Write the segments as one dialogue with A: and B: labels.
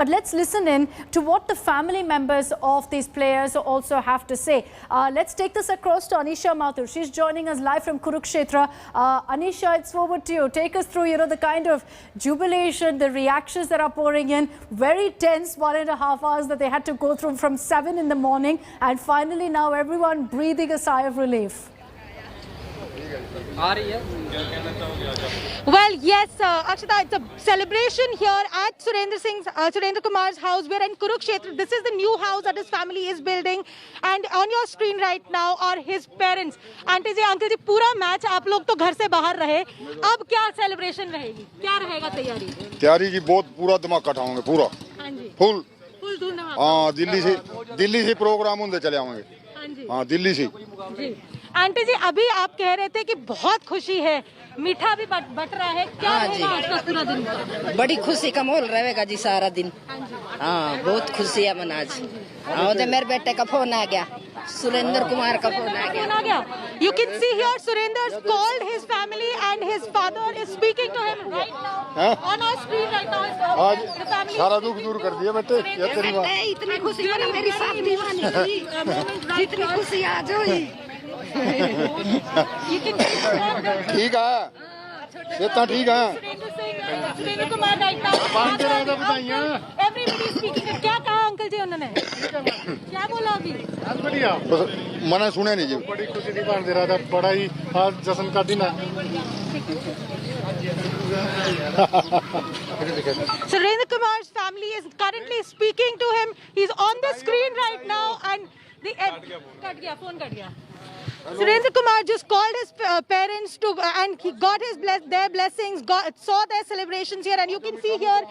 A: But let's listen in to what the family members of these players also have to say. Let's take this across to Anisha Mathur. She's joining us live from Kurukshetra. Anisha, it's forward to you. Take us through, the kind of jubilation, the reactions that are pouring in. Very tense 1.5 hours that they had to go through from 7 in the morning. And finally now everyone breathing a sigh of relief.
B: Well, yes, Akshita, it's a celebration here at Surendra Kumar's house. We're in Kurukshetra. This is the new house that his family is building. And on your screen right now are his parents. Auntie ji, uncle ji, पूरा match आप लोग तो घर से बाहर रहे. अब क्या celebration रहेगी? क्या रहेगा तैयारी?
C: तैयारी जी बहुत पूरा धमाका उठाएंगे पूरा.
B: हाँ जी.
C: फुल
B: धूम-धमाका.
C: हाँ दिल्ली से प्रोग्राम होंगे चले आएंगे.
B: हाँ जी.
C: हाँ दिल्ली से.
B: जी. आंटी जी अभी आप कह रहे थे कि बहुत खुशी है, मीठा भी बट रहा है, क्या रहेगा आज का पूरा दिन?
D: बड़ी खुशी का माहौल रहेगा जी सारा दिन. हाँ बहुत खुशी है मन आज. हाँ तो मेरे बेटे का फोन आ गया, सुरेंद्र कुमार का फोन आ गया.
B: You can see here Surendra called his family and his father is speaking to him right now. On our screen right now is the family.
C: सारा दुख दूर कर दिया बेटे. ये तेरी बात.
D: इतनी खुशी वाला मेरी साथ दीवानी थी. जितनी खुशी आज हुई.
C: ठीक है, इतना ठीक है.
B: Surendra Kumar right now. Everybody is speaking. क्या कहा अंकल जी उन्होंने? क्या बोला अभी?
C: बढ़िया. मैंने सुना नहीं जी.
E: बड़ी खुशी की बात दे रहा था. बड़ा ही आज जश्न का दिन है.
B: Surendra Kumar's family is currently speaking to him. He's on the screen right now and the phone cut gaya. Surendra Kumar just called his parents to and he got their blessings, saw their celebrations here, and you can see here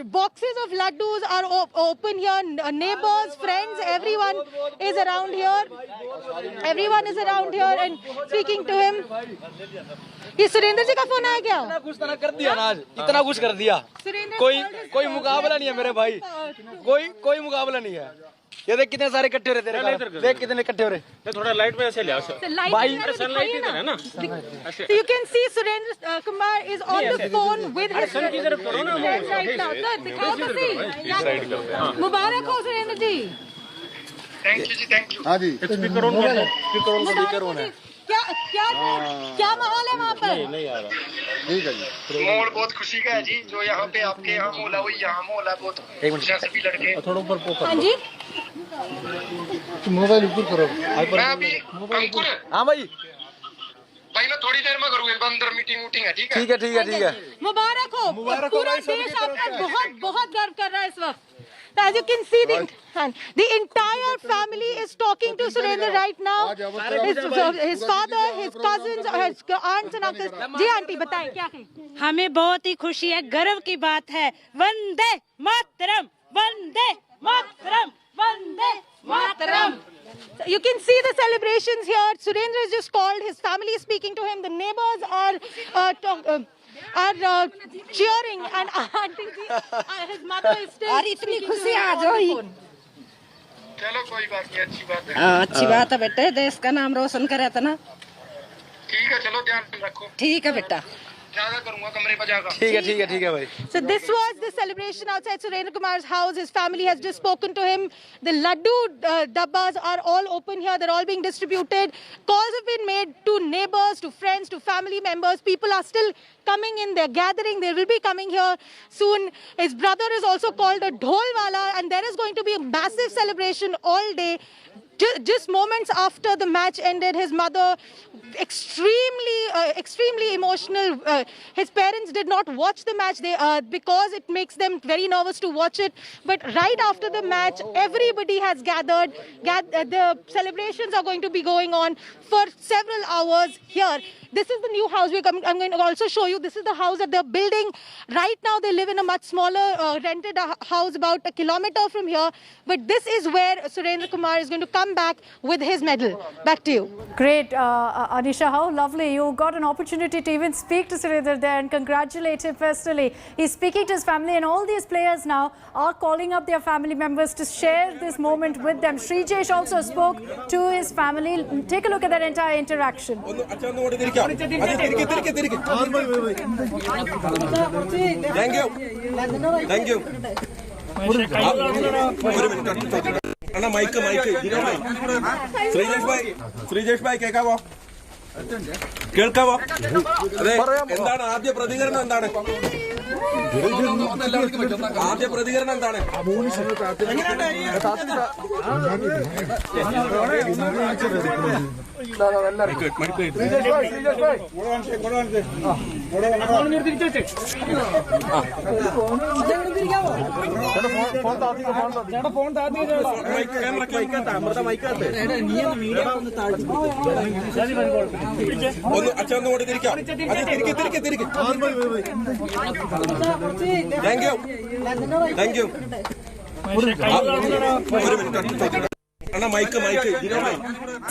B: boxes of laddus are open here. Neighbors, friends, everyone is around here. Everyone is around here and speaking to him. ये सुरेंद्र जी का phone आ गया.
F: इतना कुछ कर दिया ना आज, इतना कुछ कर दिया. कोई मुकाबला नहीं है मेरे भाई. कोई मुकाबला नहीं है. ये देख कितने सारे इकट्ठे हो रहे तेरे. देख कितने इकट्ठे हो रहे.
G: थोड़ा लाइट में ऐसे ले आओ
F: भाई.
G: सनलाइट इधर है ना.
B: So you can see Surendra Kumar is on the phone with his friends right now. Sir, दिखाओ तो सही. मुबारक हो सुरेंद्र जी.
E: थैंक यू जी, थैंक यू.
C: हाँ जी.
F: स्पीकर ऑन है.
B: क्या माहौल है वहाँ पर?
C: नहीं आ रहा. ठीक है जी.
E: माहौल बहुत खुशी का है जी. जो यहाँ पे आपके यहाँ माहौल है वही यहाँ माहौल है. बहुत खुशियाँ सभी लड़के.
F: थोड़ा ऊपर पोकर.
B: हाँ जी.
C: मोबाइल ऊपर करो.
E: मैं अभी अंकुर.
F: हाँ भाई
E: मैं थोड़ी देर में करूँगा. अंदर मीटिंग है. ठीक है.
B: मुबारक हो. पूरा देश आपका बहुत गर्व कर रहा है इस वक्त. As you can see, the entire family is talking to Surendra right now. His father, his cousins, his aunts and uncles. जी आंटी बताएं क्या कहें?
H: हमें बहुत ही खुशी है, गर्व की बात है. Vande Mataram, Vande Mataram, Vande Mataram.
B: You can see the celebrations here. Surendra has just called. His family is speaking to him. The neighbors are cheering, and auntie ji, his mother is still.
D: और इतनी खुशी आज हुई.
E: चलो कोई बात नहीं. अच्छी बात है.
D: हाँ अच्छी बात है बेटे, देश का नाम रोशन करे था ना.
E: ठीक है. चलो ध्यान रखो.
D: ठीक है बेटा.
E: ज्यादा करूँगा कमरे पर जाकर.
F: ठीक है भाई.
B: So this was the celebration outside Surendra Kumar's house. His family has just spoken to him. The laddu dabbas are all open here. They're all being distributed. Calls have been made to neighbors, to friends, to family members. People are still coming in. They're gathering. They will be coming here soon. His brother is also called a dholwala, and there is going to be a massive celebration all day. Just moments after the match ended, his mother extremely emotional. His parents did not watch the match because it makes them very nervous to watch it. But right after the match, everybody has gathered. The celebrations are going to be going on for several hours here. This is the new house. I'm going to also show you. This is the house that they're building. Right now, they live in a much smaller rented house about a kilometer from here. But this is where Surendra Kumar is going to come back with his medal. Back to you.
A: Great. Anisha, how lovely. You got an opportunity to even speak to Surendra there and congratulate him personally. He's speaking to his family, and all these players now are calling up their family members to share this moment with them. Srijesh also spoke to his family. Take a look at that entire interaction.
F: Thank you.
I: Anna mic Sreejesh bhai കേൾക്കാവോ? അതെ, എന്താണ് ആദ്യ പ്രതികരണം? എന്താണ് ആദ്യ പ്രതികരണം? എന്താണ് ഒന്ന് അച്ഛൻ ഒന്ന് കൂടി തിരിക്കാം. തിരിക്ക്. Thank you. ഒരു minute.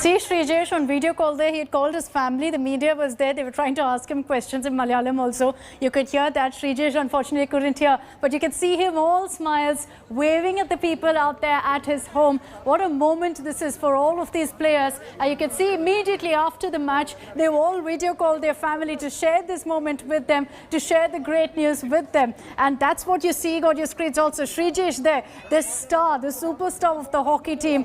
A: See Srijesh on video call there, he had called his family, the media was there, they were trying to ask him questions in Malayalam also. You could hear that. Srijesh unfortunately couldn't hear, but you could see him all smiles, waving at the people out there at his home. What a moment this is for all of these players. And you could see immediately after the match, they all video called their family to share this moment with them, to share the great news with them. And that's what you're seeing on your screens also. Srijesh there, the star, the superstar of the hockey team.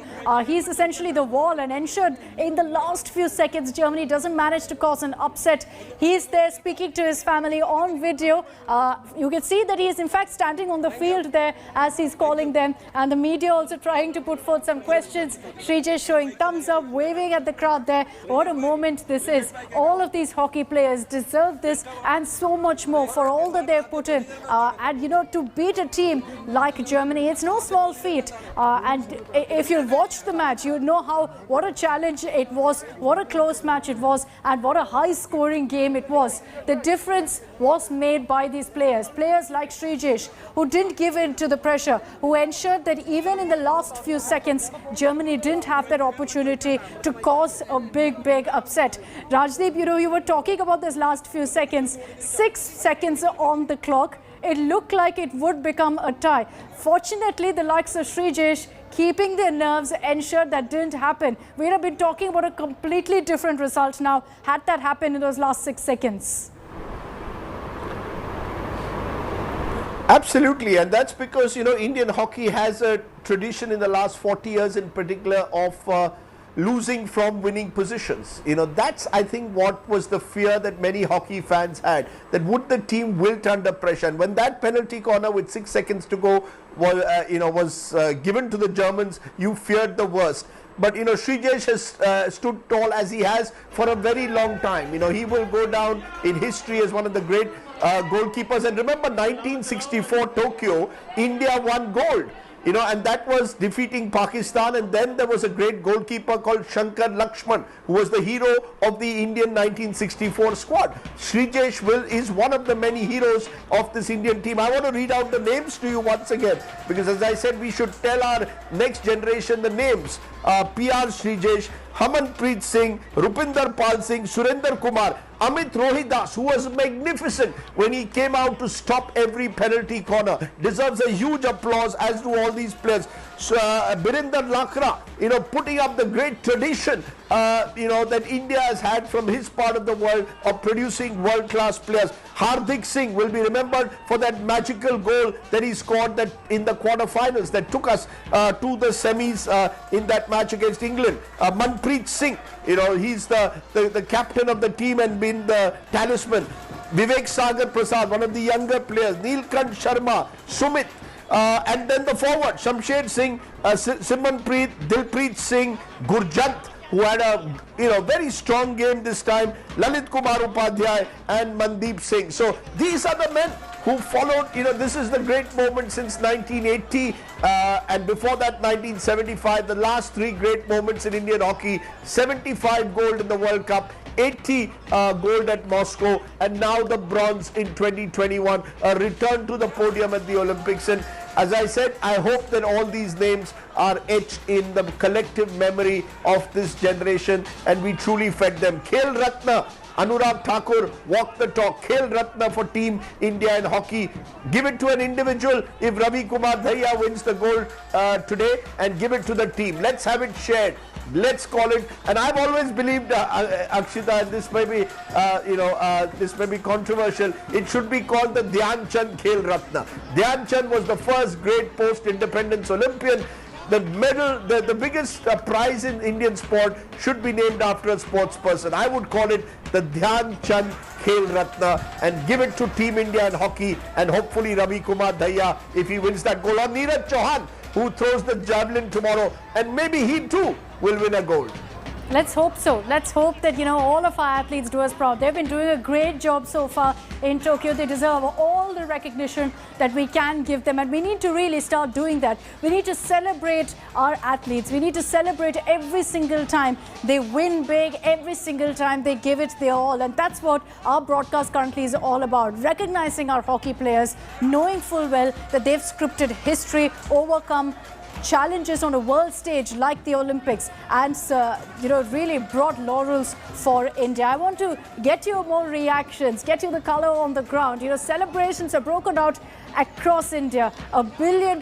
A: He's essentially the wall and ensured in the last few seconds Germany doesn't manage to cause an upset. He's there speaking to his family on video. You can see that he is in fact standing on the field there as he's calling them, and the media also trying to put forth some questions. Srijesh showing thumbs up, waving at the crowd there. What a moment this is. All of these hockey players deserve this and so much more for all that they've put in. And you know, to beat a team like Germany, it's no small feat. And if you watch the match, you know what a challenge it was, what a close match it was, and what a high scoring game it was. The difference was made by these players like Srijesh, who didn't give in to the pressure, who ensured that even in the last few seconds Germany didn't have that opportunity to cause a big upset. Rajdeep, you know, you were talking about this last few seconds, 6 seconds on the clock. It looked like it would become a tie. Fortunately, the likes of Srijesh keeping their nerves ensured that didn't happen. We'd have been talking about a completely different result now had that happened in those last 6 seconds.
J: Absolutely, and that's because, you know, Indian hockey has a tradition in the last 40 years in particular of losing from winning positions. You know, that's, I think, what was the fear that many hockey fans had, that would the team wilt under pressure. And when that penalty corner with 6 seconds to go was given to the Germans, you feared the worst. But you know, Srijesh has stood tall as he has for a very long time. You know, he will go down in history as one of the great goalkeepers. And remember 1964 Tokyo, India won gold. You know, and that was defeating Pakistan, and then there was a great goalkeeper called Shankar Lakshman, who was the hero of the Indian 1964 squad. Srijesh is one of the many heroes of this Indian team. I want to read out the names to you once again, because as I said, we should tell our next generation the names. PR Srijesh, Hamanpreet Singh, Rupinder Pal Singh, Surinder Kumar, Amit Rohidas, who was magnificent when he came out to stop every penalty corner, deserves a huge applause, as do all these players. So, Birinder Lakra, you know, putting up the great tradition, you know, that India has had from his part of the world of producing world-class players. Hardik Singh will be remembered for that magical goal that he scored that in the quarterfinals that took us to the semis in that match against England. Manpreet Singh, you know, he's the captain of the team and been the talisman. Vivek Sagar Prasad, one of the younger players. Neelkant Sharma, Sumit. And then the forward, Shamsher Singh, Simanpreet, Dilpreet Singh, Gurjant, who had a very strong game this time, Lalit Kumar Upadhyay and Mandeep Singh. So these are the men who followed. You know, this is the great moment since 1980 and before that 1975, the last 3 great moments in Indian hockey. 75 gold in the World Cup, 80 gold at Moscow, and now the bronze in 2021, a return to the podium at the Olympics. And as I said, I hope that all these names are etched in the collective memory of this generation, and we truly fed them. Khel Ratna, Anurag Thakur walked the talk. Khel Ratna for Team India in hockey. Give it to an individual if Ravi Kumar Dhaya wins the gold today, and give it to the team. Let's have it shared. Let's call it. And I've always believed, Akshita, and this may be, this may be controversial. It should be called the Dhyan Chand Khel Ratna. Dhyan Chand was the first great post-independence Olympian. The medal, the biggest prize in Indian sport should be named after a sports person. I would call it the Dhyan Chand Khel Ratna, and give it to Team India in hockey, and hopefully Ravi Kumar Dhaya, if he wins that goal, or Neeraj Chauhan, who throws the javelin tomorrow, and maybe he too will win a gold.
A: Let's hope so. Let's hope that, all of our athletes do us proud. They've been doing a great job so far in Tokyo. They deserve all the recognition that we can give them. And we need to really start doing that. We need to celebrate our athletes. We need to celebrate every single time they win big, every single time they give it their all. And that's what our broadcast currently is all about. Recognizing our hockey players, knowing full well that they've scripted history, overcome challenges on a world stage like the Olympics, and really brought laurels for India. I want to get you more reactions, get you the color on the ground. Celebrations are broken out across India. 1 billion